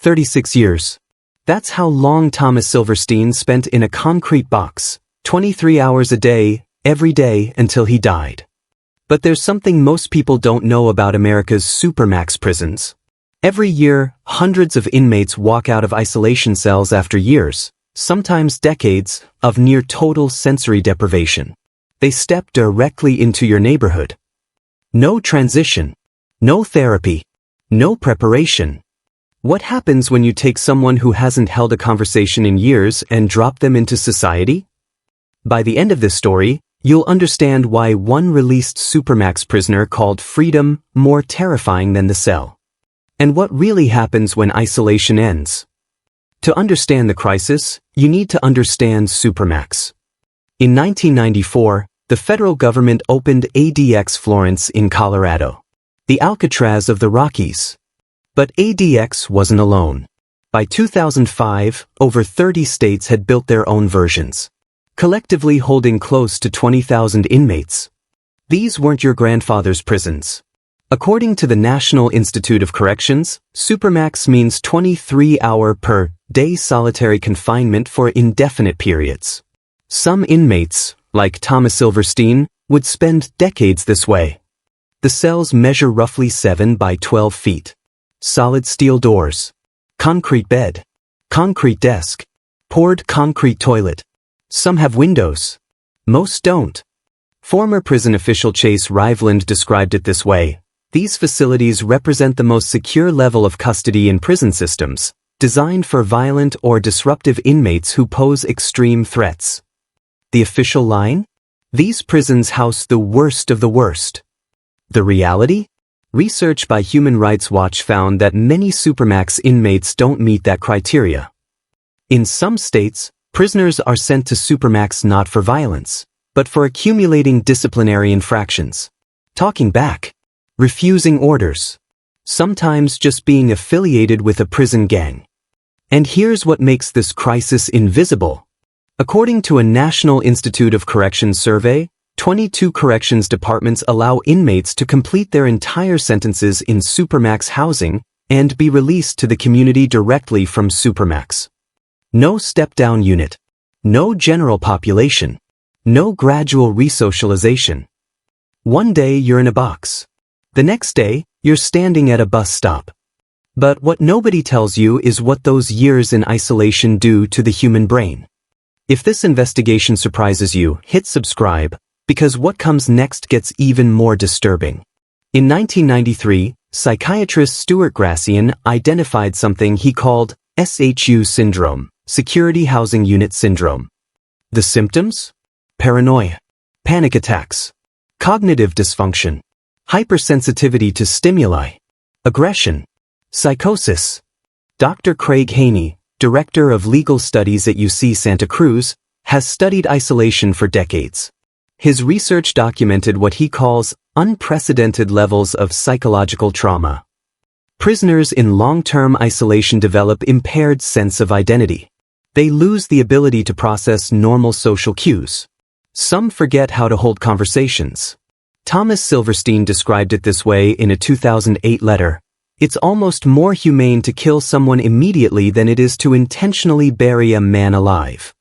36 years. That's how long Thomas Silverstein spent in a concrete box, 23 hours a day, every day until he died. But there's something most people don't know about America's Supermax prisons. Every year, hundreds of inmates walk out of isolation cells after years, sometimes decades, of near total sensory deprivation. They step directly into your neighborhood. No transition. No therapy. No preparation. What happens when you take someone who hasn't held a conversation in years and drop them into society? By the end of this story, you'll understand why one released Supermax prisoner called freedom more terrifying than the cell. And what really happens when isolation ends. To understand the crisis, you need to understand Supermax. In 1994, the federal government opened ADX Florence in Colorado, the Alcatraz of the Rockies. But ADX wasn't alone. By 2005, over 30 states had built their own versions, collectively holding close to 20,000 inmates. These weren't your grandfather's prisons. According to the National Institute of Corrections, Supermax means 23-hour per day solitary confinement for indefinite periods. Some inmates, like Thomas Silverstein, would spend decades this way. The cells measure roughly 7 by 12 feet. Solid steel doors. Concrete bed. Concrete desk. Poured concrete toilet. Some have windows. Most don't. Former prison official Chase Riveland described it this way: these facilities represent the most secure level of custody in prison systems, designed for violent or disruptive inmates who pose extreme threats. The official line? These prisons house the worst of the worst. The reality? Research by Human Rights Watch found that many Supermax inmates don't meet that criteria. In some states, prisoners are sent to Supermax not for violence, but for accumulating disciplinary infractions. Talking back. Refusing orders. Sometimes just being affiliated with a prison gang. And here's what makes this crisis invisible. According to a National Institute of Corrections survey, 22 corrections departments allow inmates to complete their entire sentences in Supermax housing and be released to the community directly from Supermax. No step-down unit. No general population. No gradual resocialization. One day you're in a box. The next day, you're standing at a bus stop. But what nobody tells you is what those years in isolation do to the human brain. If this investigation surprises you, hit subscribe, because what comes next gets even more disturbing. In 1993, psychiatrist Stuart Gracian identified something he called SHU syndrome, Security Housing Unit Syndrome. The symptoms? Paranoia, panic attacks, cognitive dysfunction, hypersensitivity to stimuli, aggression, psychosis. Dr. Craig Haney, director of legal studies at UC Santa Cruz, has studied isolation for decades. His research documented what he calls unprecedented levels of psychological trauma. Prisoners in long-term isolation develop impaired sense of identity. They lose the ability to process normal social cues. Some forget how to hold conversations. Thomas Silverstein described it this way in a 2008 letter: "It's almost more humane to kill someone immediately than it is to intentionally bury a man alive."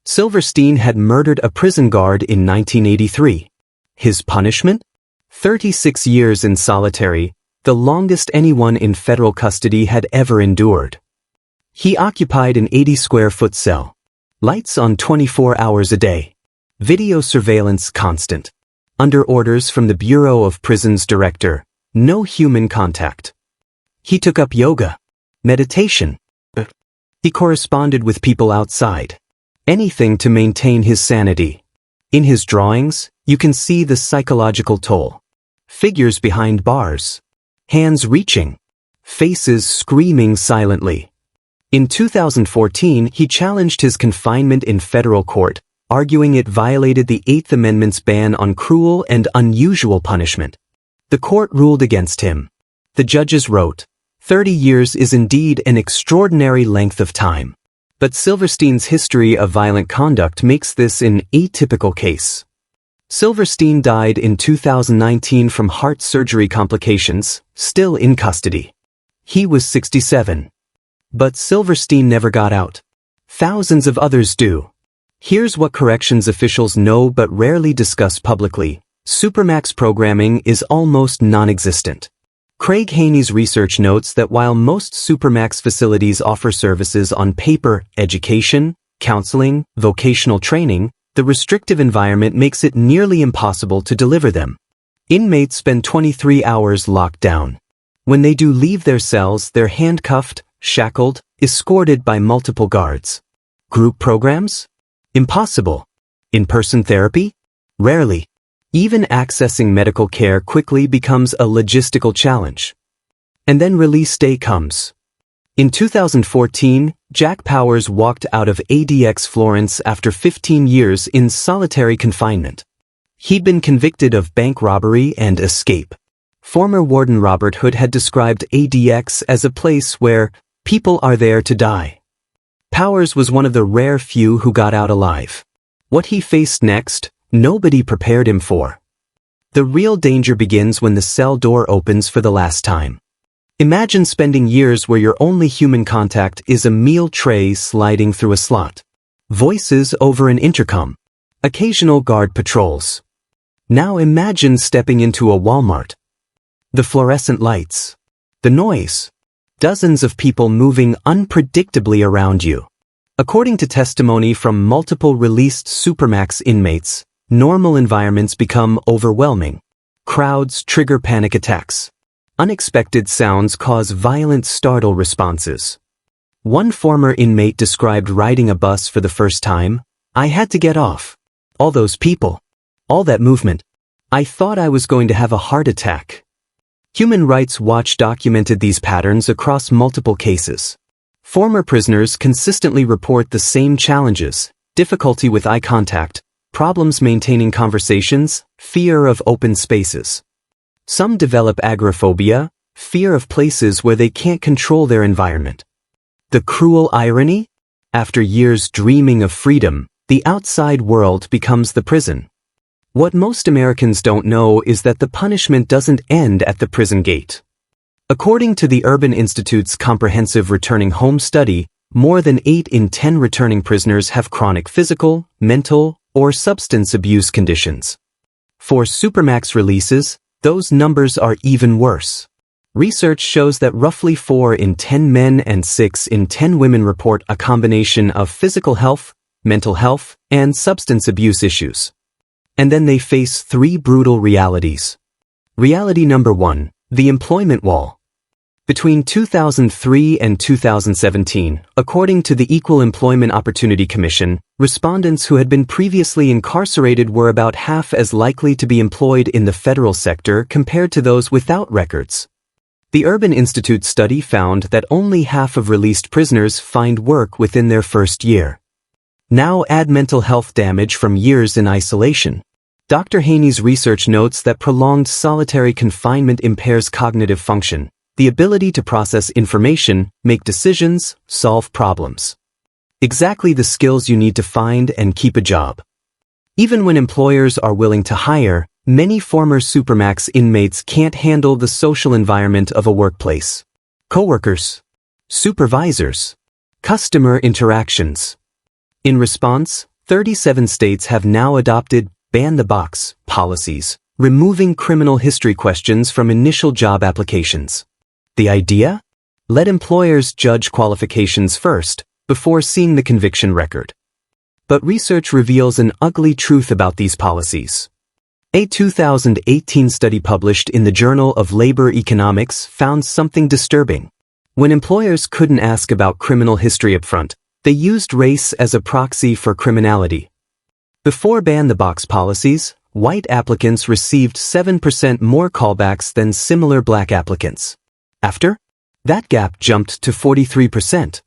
Silverstein had murdered a prison guard in 1983. His punishment? 36 years in solitary, the longest anyone in federal custody had ever endured. He occupied an 80-square-foot cell. Lights on 24 hours a day. Video surveillance constant. Under orders from the Bureau of Prisons director, no human contact. He took up yoga, meditation. He corresponded with people outside. Anything to maintain his sanity. In his drawings, you can see the psychological toll. Figures behind bars. Hands reaching. Faces screaming silently. In 2014, he challenged his confinement in federal court, arguing it violated the Eighth Amendment's ban on cruel and unusual punishment. The court ruled against him. The judges wrote, 30 years is indeed an extraordinary length of time. But Silverstein's history of violent conduct makes this an atypical case. Silverstein died in 2019 from heart surgery complications, still in custody. He was 67. But Silverstein never got out. Thousands of others do. Here's what corrections officials know but rarely discuss publicly. Supermax programming is almost non-existent. Craig Haney's research notes that while most Supermax facilities offer services on paper, education, counseling, vocational training, the restrictive environment makes it nearly impossible to deliver them. Inmates spend 23 hours locked down. When they do leave their cells, they're handcuffed, shackled, escorted by multiple guards. Group programs? Impossible. In-person therapy? Rarely. Even accessing medical care quickly becomes a logistical challenge. And then release day comes. In 2014, Jack Powers walked out of ADX Florence after 15 years in solitary confinement. He'd been convicted of bank robbery and escape. Former warden Robert Hood had described ADX as a place where people are there to die. Powers was one of the rare few who got out alive. What he faced next, nobody prepared him for. The real danger begins when the cell door opens for the last time. Imagine spending years where your only human contact is a meal tray sliding through a slot. Voices over an intercom. Occasional guard patrols. Now imagine stepping into a Walmart. The fluorescent lights. The noise. Dozens of people moving unpredictably around you. According to testimony from multiple released Supermax inmates, normal environments become overwhelming. Crowds trigger panic attacks. Unexpected sounds cause violent startle responses. One former inmate described riding a bus for the first time. I had to get off. All those people. All that movement. I thought I was going to have a heart attack. Human Rights Watch documented these patterns across multiple cases. Former prisoners consistently report the same challenges: difficulty with eye contact, problems maintaining conversations, fear of open spaces. Some develop agoraphobia, fear of places where they can't control their environment. The cruel irony? After years dreaming of freedom, the outside world becomes the prison. What most Americans don't know is that the punishment doesn't end at the prison gate. According to the Urban Institute's comprehensive returning home study, more than 8 in 10 returning prisoners have chronic physical, mental, or substance abuse conditions. For Supermax releases, those numbers are even worse. Research shows that roughly 4 in 10 men and 6 in 10 women report a combination of physical health, mental health, and substance abuse issues. And then they face 3 brutal realities. Reality number 1, the employment wall. Between 2003 and 2017, according to the Equal Employment Opportunity Commission, respondents who had been previously incarcerated were about half as likely to be employed in the federal sector compared to those without records. The Urban Institute study found that only half of released prisoners find work within their first year. Now add mental health damage from years in isolation. Dr. Haney's research notes that prolonged solitary confinement impairs cognitive function, the ability to process information, make decisions, solve problems. Exactly the skills you need to find and keep a job. Even when employers are willing to hire, many former Supermax inmates can't handle the social environment of a workplace. Coworkers, supervisors, customer interactions. In response, 37 states have now adopted ban-the-box policies, removing criminal history questions from initial job applications. The idea? Let employers judge qualifications first, before seeing the conviction record. But research reveals an ugly truth about these policies. A 2018 study published in the Journal of Labor Economics found something disturbing. When employers couldn't ask about criminal history upfront, they used race as a proxy for criminality. Before ban-the-box policies, white applicants received 7% more callbacks than similar black applicants. After? That gap jumped to 43%.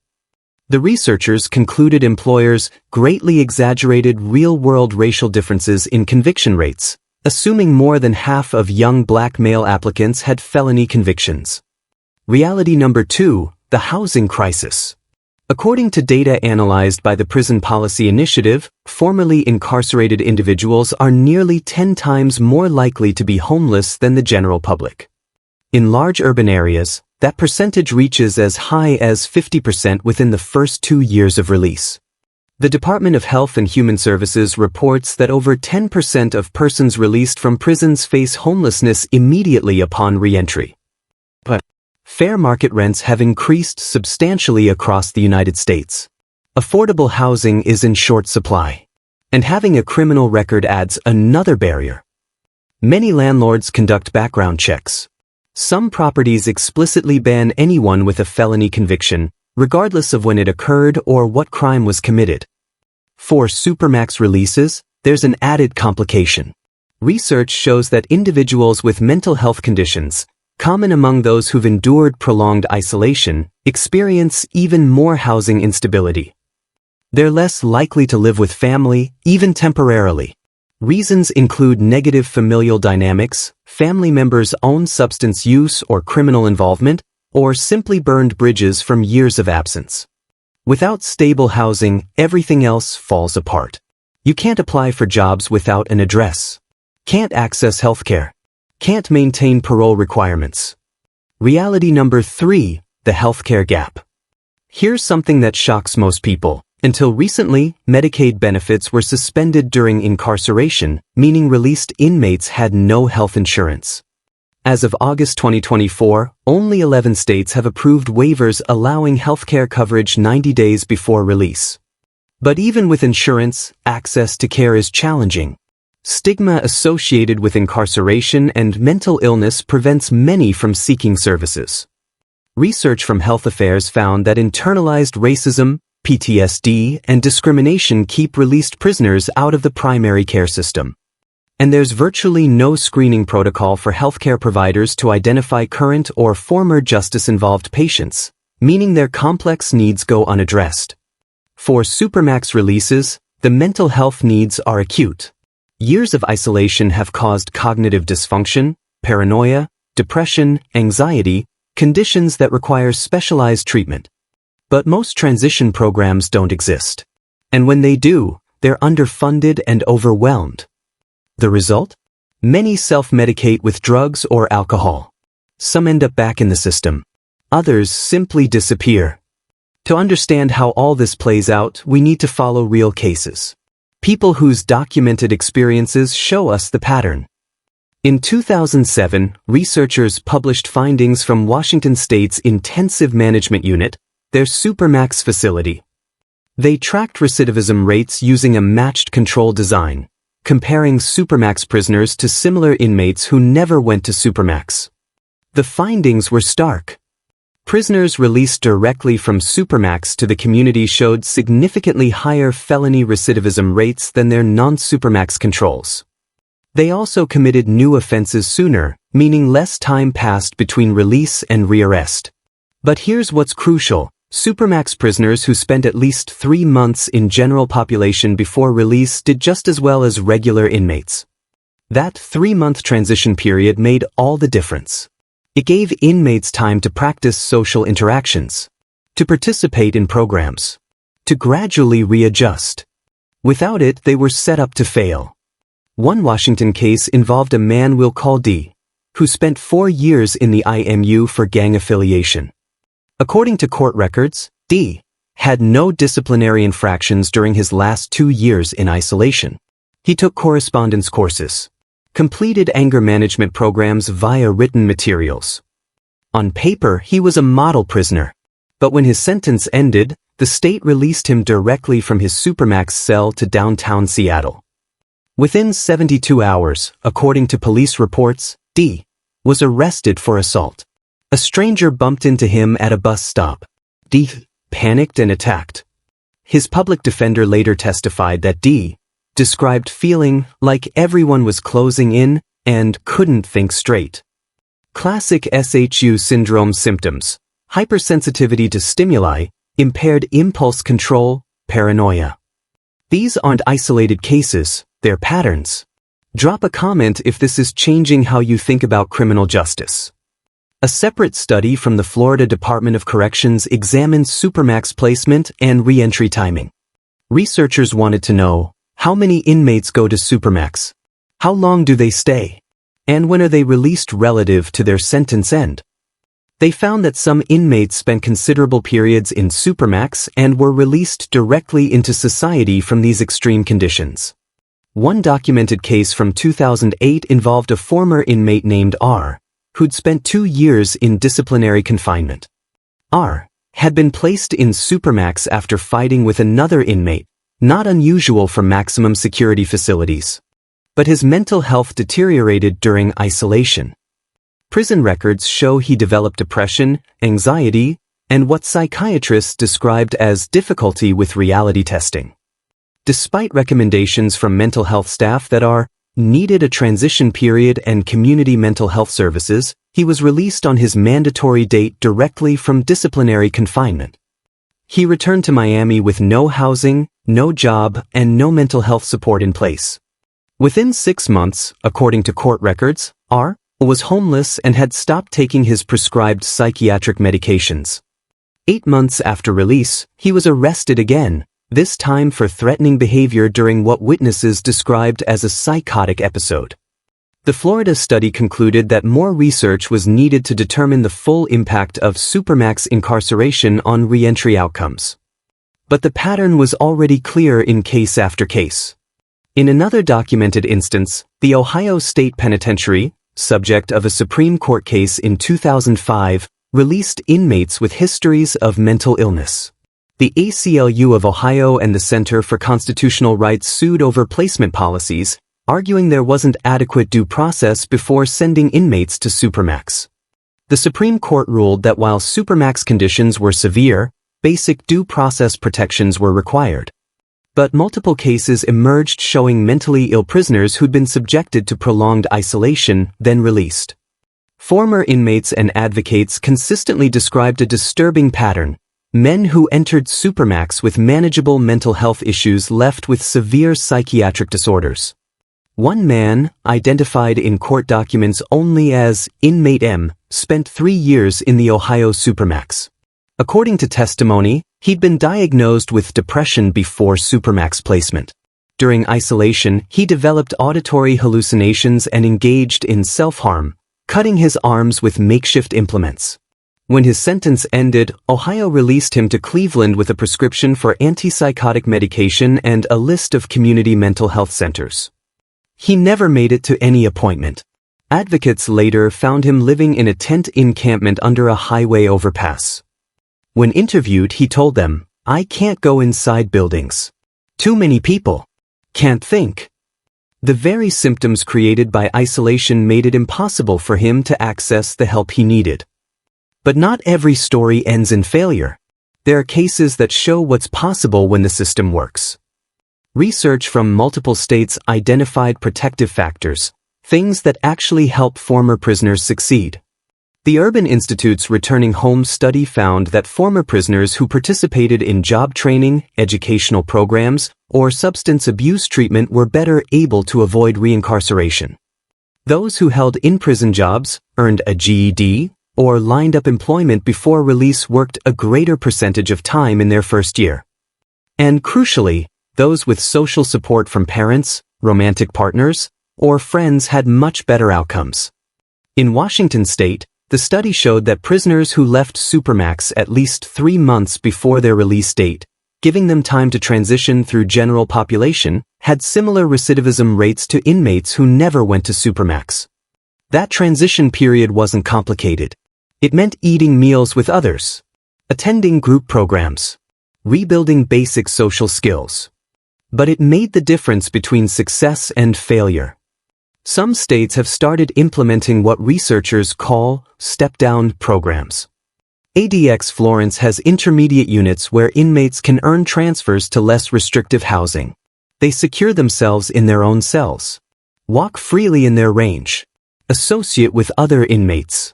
The researchers concluded employers greatly exaggerated real-world racial differences in conviction rates, assuming more than half of young black male applicants had felony convictions. Reality number 2, the housing crisis. According to data analyzed by the Prison Policy Initiative, formerly incarcerated individuals are nearly 10 times more likely to be homeless than the general public. In large urban areas, that percentage reaches as high as 50% within the first 2 years of release. The Department of Health and Human Services reports that over 10% of persons released from prisons face homelessness immediately upon reentry. But fair market rents have increased substantially across the United States. Affordable housing is in short supply. And having a criminal record adds another barrier. Many landlords conduct background checks. Some properties explicitly ban anyone with a felony conviction, regardless of when it occurred or what crime was committed. For Supermax releases, there's an added complication. Research shows that individuals with mental health conditions, common among those who've endured prolonged isolation, experience even more housing instability. They're less likely to live with family, even temporarily. Reasons include negative familial dynamics, family members' own substance use or criminal involvement, or simply burned bridges from years of absence. Without stable housing, everything else falls apart. You can't apply for jobs without an address. Can't access healthcare. Can't maintain parole requirements. Reality number 3, the healthcare gap. Here's something that shocks most people. Until recently, Medicaid benefits were suspended during incarceration, meaning released inmates had no health insurance. As of August 2024, only 11 states have approved waivers allowing healthcare coverage 90 days before release. But even with insurance, access to care is challenging. Stigma associated with incarceration and mental illness prevents many from seeking services. Research from Health Affairs found that internalized racism, PTSD, and discrimination keep released prisoners out of the primary care system. And there's virtually no screening protocol for healthcare providers to identify current or former justice-involved patients, meaning their complex needs go unaddressed. For Supermax releases, the mental health needs are acute. Years of isolation have caused cognitive dysfunction, paranoia, depression, anxiety, conditions that require specialized treatment. But most transition programs don't exist. And when they do, they're underfunded and overwhelmed. The result? Many self-medicate with drugs or alcohol. Some end up back in the system. Others simply disappear. To understand how all this plays out, we need to follow real cases. People whose documented experiences show us the pattern. In 2007, researchers published findings from Washington State's Intensive Management Unit, their Supermax facility. They tracked recidivism rates using a matched control design, comparing Supermax prisoners to similar inmates who never went to Supermax. The findings were stark. Prisoners released directly from Supermax to the community showed significantly higher felony recidivism rates than their non-Supermax controls. They also committed new offenses sooner, meaning less time passed between release and rearrest. But here's what's crucial. Supermax prisoners who spent at least 3 months in general population before release did just as well as regular inmates. That 3-month transition period made all the difference. It gave inmates time to practice social interactions, to participate in programs, to gradually readjust. Without it, they were set up to fail. One Washington case involved a man we'll call D, who spent 4 years in the IMU for gang affiliation. According to court records, D had no disciplinary infractions during his last 2 years in isolation. He took correspondence courses, completed anger management programs via written materials. On paper, he was a model prisoner. But when his sentence ended, the state released him directly from his Supermax cell to downtown Seattle. Within 72 hours, according to police reports, D was arrested for assault. A stranger bumped into him at a bus stop. D panicked and attacked. His public defender later testified that D described feeling like everyone was closing in and couldn't think straight. Classic SHU syndrome symptoms: hypersensitivity to stimuli, impaired impulse control, paranoia. These aren't isolated cases, they're patterns. Drop a comment if this is changing how you think about criminal justice. A separate study from the Florida Department of Corrections examined Supermax placement and reentry timing. Researchers wanted to know, how many inmates go to Supermax? How long do they stay? And when are they released relative to their sentence end? They found that some inmates spent considerable periods in Supermax and were released directly into society from these extreme conditions. One documented case from 2008 involved a former inmate named R, who'd spent 2 years in disciplinary confinement. R had been placed in Supermax after fighting with another inmate, not unusual for maximum security facilities. But his mental health deteriorated during isolation. Prison records show he developed depression, anxiety, and what psychiatrists described as difficulty with reality testing. Despite recommendations from mental health staff that R needed a transition period and community mental health services, he was released on his mandatory date directly from disciplinary confinement. He returned to Miami with no housing, no job, and no mental health support in place. Within 6 months, according to court records, R was homeless and had stopped taking his prescribed psychiatric medications. 8 months after release, he was arrested again, this time for threatening behavior during what witnesses described as a psychotic episode. The Florida study concluded that more research was needed to determine the full impact of Supermax incarceration on reentry outcomes. But the pattern was already clear in case after case. In another documented instance, the Ohio State Penitentiary, subject of a Supreme Court case in 2005, released inmates with histories of mental illness. The ACLU of Ohio and the Center for Constitutional Rights sued over placement policies, arguing there wasn't adequate due process before sending inmates to Supermax. The Supreme Court ruled that while Supermax conditions were severe, basic due process protections were required. But multiple cases emerged showing mentally ill prisoners who'd been subjected to prolonged isolation, then released. Former inmates and advocates consistently described a disturbing pattern. Men who entered Supermax with manageable mental health issues left with severe psychiatric disorders. One man, identified in court documents only as Inmate M, spent 3 years in the Ohio Supermax. According to testimony, he'd been diagnosed with depression before Supermax placement. During isolation, he developed auditory hallucinations and engaged in self-harm, cutting his arms with makeshift implements. When his sentence ended, Ohio released him to Cleveland with a prescription for antipsychotic medication and a list of community mental health centers. He never made it to any appointment. Advocates later found him living in a tent encampment under a highway overpass. When interviewed, he told them, "I can't go inside buildings. Too many people. Can't think." The very symptoms created by isolation made it impossible for him to access the help he needed. But not every story ends in failure. There are cases that show what's possible when the system works. Research from multiple states identified protective factors, things that actually help former prisoners succeed. The Urban Institute's Returning Home study found that former prisoners who participated in job training, educational programs, or substance abuse treatment were better able to avoid reincarceration. Those who held in-prison jobs, earned a GED, or lined up employment before release worked a greater percentage of time in their first year. And crucially, those with social support from parents, romantic partners, or friends had much better outcomes. In Washington state, the study showed that prisoners who left Supermax at least 3 months before their release date, giving them time to transition through general population, had similar recidivism rates to inmates who never went to Supermax. That transition period wasn't complicated. It meant eating meals with others, attending group programs, rebuilding basic social skills. But it made the difference between success and failure. Some states have started implementing what researchers call step-down programs. ADX Florence has intermediate units where inmates can earn transfers to less restrictive housing. They secure themselves in their own cells, walk freely in their range, associate with other inmates.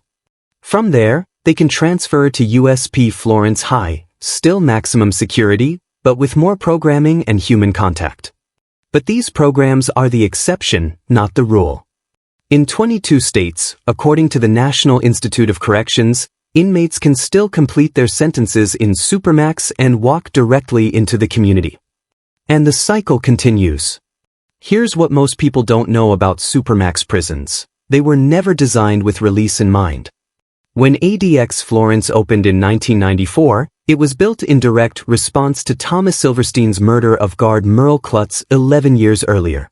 From there, they can transfer to USP Florence High, still maximum security, but with more programming and human contact. But these programs are the exception, not the rule. In 22 states, according to the National Institute of Corrections, inmates can still complete their sentences in Supermax and walk directly into the community. And the cycle continues. Here's what most people don't know about Supermax prisons. They were never designed with release in mind. When ADX Florence opened in 1994, it was built in direct response to Thomas Silverstein's murder of guard Merle Klutz 11 years earlier.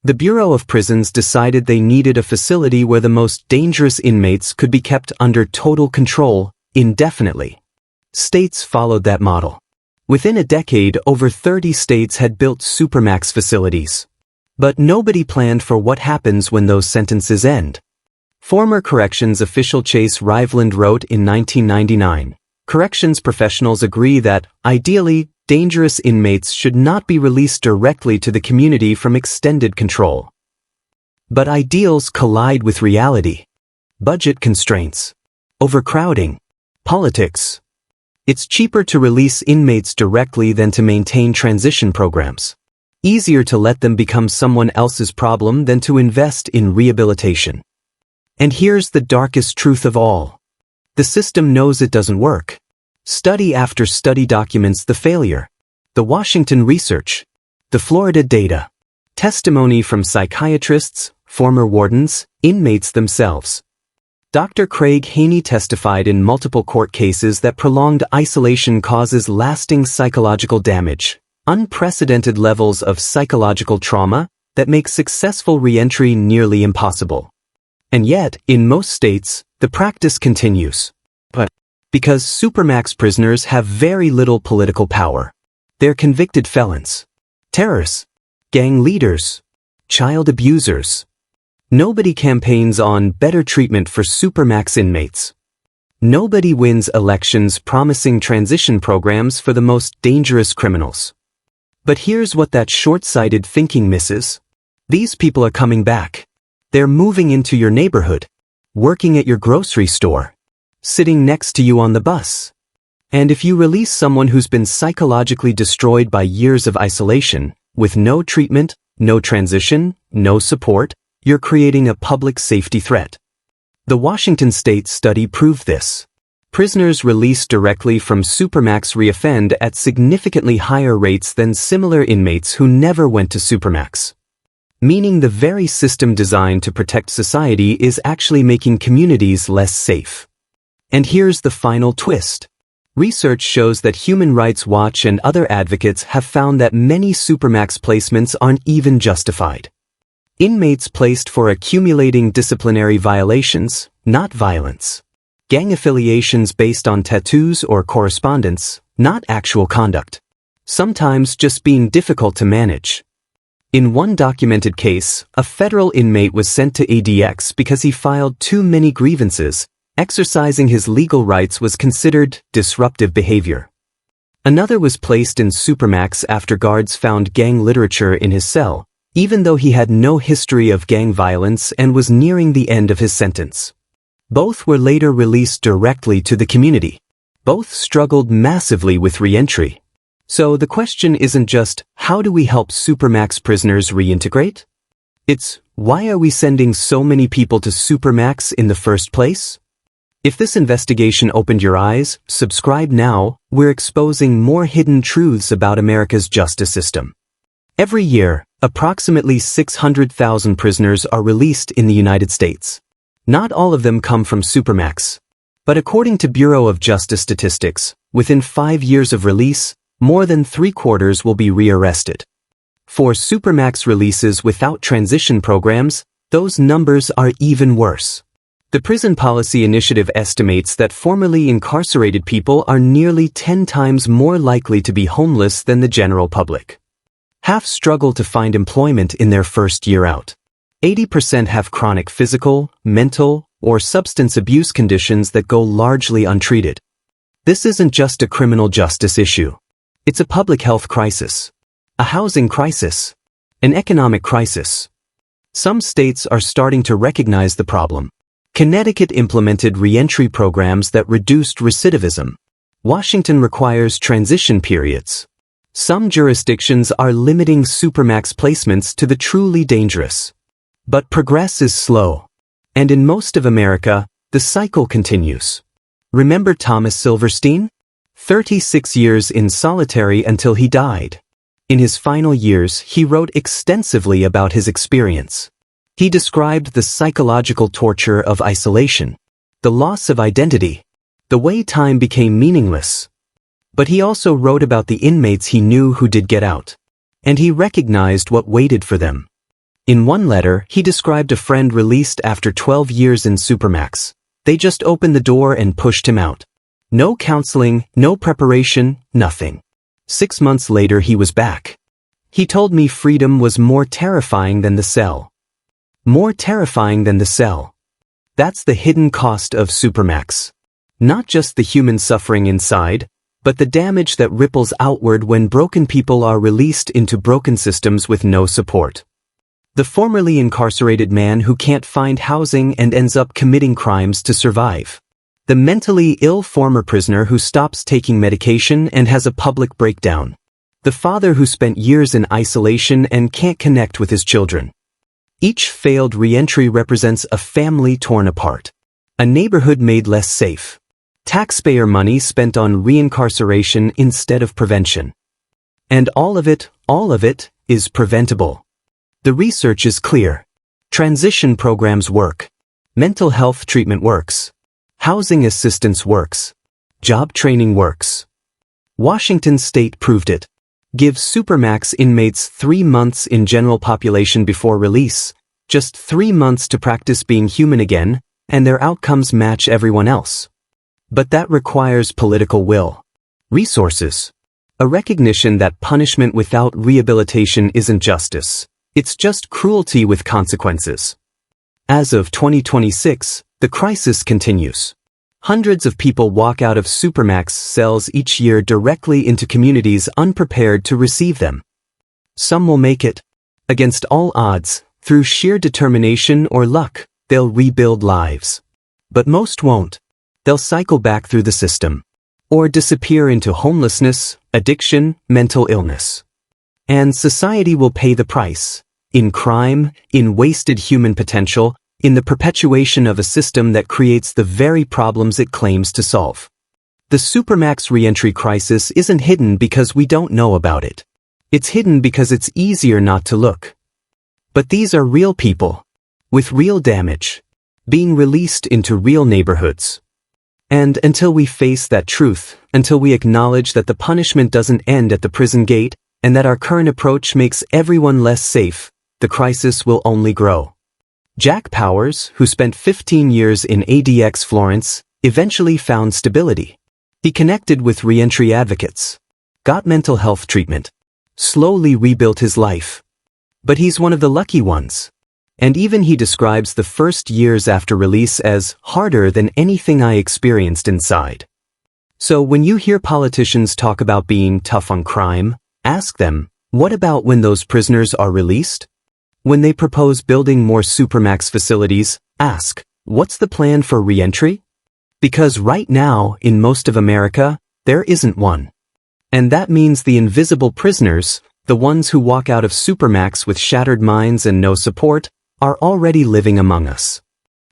The Bureau of Prisons decided they needed a facility where the most dangerous inmates could be kept under total control, indefinitely. States followed that model. Within a decade, over 30 states had built Supermax facilities. But nobody planned for what happens when those sentences end. Former corrections official Chase Riveland wrote in 1999, "Corrections professionals agree that, ideally, dangerous inmates should not be released directly to the community from extended control." But ideals collide with reality. Budget constraints, overcrowding, politics. It's cheaper to release inmates directly than to maintain transition programs. Easier to let them become someone else's problem than to invest in rehabilitation. And here's the darkest truth of all. The system knows it doesn't work. Study after study documents the failure. The Washington research, the Florida data, testimony from psychiatrists, former wardens, inmates themselves. Dr. Craig Haney testified in multiple court cases that prolonged isolation causes lasting psychological damage, unprecedented levels of psychological trauma that make successful reentry nearly impossible. And yet, in most states, the practice continues. But because Supermax prisoners have very little political power. They're convicted felons, terrorists, gang leaders, child abusers. Nobody campaigns on better treatment for Supermax inmates. Nobody wins elections promising transition programs for the most dangerous criminals. But here's what that short-sighted thinking misses. These people are coming back. They're moving into your neighborhood, working at your grocery store, sitting next to you on the bus. And if you release someone who's been psychologically destroyed by years of isolation, with no treatment, no transition, no support, you're creating a public safety threat. The Washington State study proved this. Prisoners released directly from Supermax reoffend at significantly higher rates than similar inmates who never went to Supermax. Meaning the very system designed to protect society is actually making communities less safe. And here's the final twist. Research shows that Human Rights Watch and other advocates have found that many Supermax placements aren't even justified. Inmates placed for accumulating disciplinary violations, not violence. Gang affiliations based on tattoos or correspondence, not actual conduct. Sometimes just being difficult to manage. In one documented case, a federal inmate was sent to ADX because he filed too many grievances. Exercising his legal rights was considered disruptive behavior. Another was placed in Supermax after guards found gang literature in his cell, even though he had no history of gang violence and was nearing the end of his sentence. Both were later released directly to the community. Both struggled massively with reentry. So the question isn't just, how do we help Supermax prisoners reintegrate? It's, why are we sending so many people to Supermax in the first place? If this investigation opened your eyes, subscribe now. We're exposing more hidden truths about America's justice system. Every year, approximately 600,000 prisoners are released in the United States. Not all of them come from Supermax. But according to Bureau of Justice statistics, within 5 years of release, more than 3/4 will be rearrested. For Supermax releases without transition programs, those numbers are even worse. The Prison Policy Initiative estimates that formerly incarcerated people are nearly 10 times more likely to be homeless than the general public. Half struggle to find employment in their first year out. 80% have chronic physical, mental, or substance abuse conditions that go largely untreated. This isn't just a criminal justice issue. It's a public health crisis, a housing crisis, an economic crisis. Some states are starting to recognize the problem. Connecticut implemented reentry programs that reduced recidivism. Washington requires transition periods. Some jurisdictions are limiting Supermax placements to the truly dangerous. But progress is slow. And in most of America, the cycle continues. Remember Thomas Silverstein? 36 years in solitary until he died. In his final years, he wrote extensively about his experience. He described the psychological torture of isolation. the loss of identity, the way time became meaningless. But he also wrote about the inmates he knew who did get out. And he recognized what waited for them. In one letter, he described a friend released after 12 years in Supermax. They just opened the door and pushed him out. No counseling, no preparation, nothing. 6 months later he was back. He told me freedom was more terrifying than the cell. More terrifying than the cell. That's the hidden cost of Supermax. Not just the human suffering inside, but the damage that ripples outward when broken people are released into broken systems with no support. The formerly incarcerated man who can't find housing and ends up committing crimes to survive. The mentally ill former prisoner who stops taking medication and has a public breakdown. The father who spent years in isolation and can't connect with his children. Each failed reentry represents a family torn apart. A neighborhood made less safe. Taxpayer money spent on reincarceration instead of prevention. And all of it is preventable. The research is clear. Transition programs work. Mental health treatment works. Housing assistance works. Job training works. Washington State proved it. Give Supermax inmates 3 months in general population before release, just 3 months to practice being human again, and their outcomes match everyone else. But that requires political will. Resources. A recognition that punishment without rehabilitation isn't justice. It's just cruelty with consequences. As of 2026, the crisis continues. Hundreds of people walk out of Supermax cells each year directly into communities unprepared to receive them. Some will make it. Against all odds, through sheer determination or luck, they'll rebuild lives. But most won't. They'll cycle back through the system. Or disappear into homelessness, addiction, mental illness. And society will pay the price. In crime, in wasted human potential, in the perpetuation of a system that creates the very problems it claims to solve. The Supermax reentry crisis isn't hidden because we don't know about it. It's hidden because it's easier not to look. But these are real people. With real damage. Being released into real neighborhoods. And until we face that truth, until we acknowledge that the punishment doesn't end at the prison gate, and that our current approach makes everyone less safe, the crisis will only grow. Jack Powers, who spent 15 years in ADX Florence, eventually found stability. He connected with reentry advocates, got mental health treatment, slowly rebuilt his life. But he's one of the lucky ones. And even he describes the first years after release as harder than anything I experienced inside. So when you hear politicians talk about being tough on crime, ask them, what about when those prisoners are released? When they propose building more Supermax facilities, ask, what's the plan for reentry? Because right now, in most of America, there isn't one. And that means the invisible prisoners, the ones who walk out of Supermax with shattered minds and no support, are already living among us.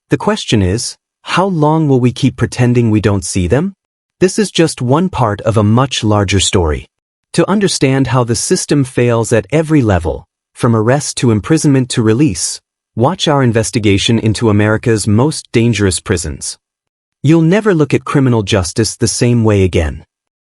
The question is, how long will we keep pretending we don't see them? This is just one part of a much larger story. To understand how the system fails at every level, from arrest to imprisonment to release, watch our investigation into America's most dangerous prisons. You'll never look at criminal justice the same way again.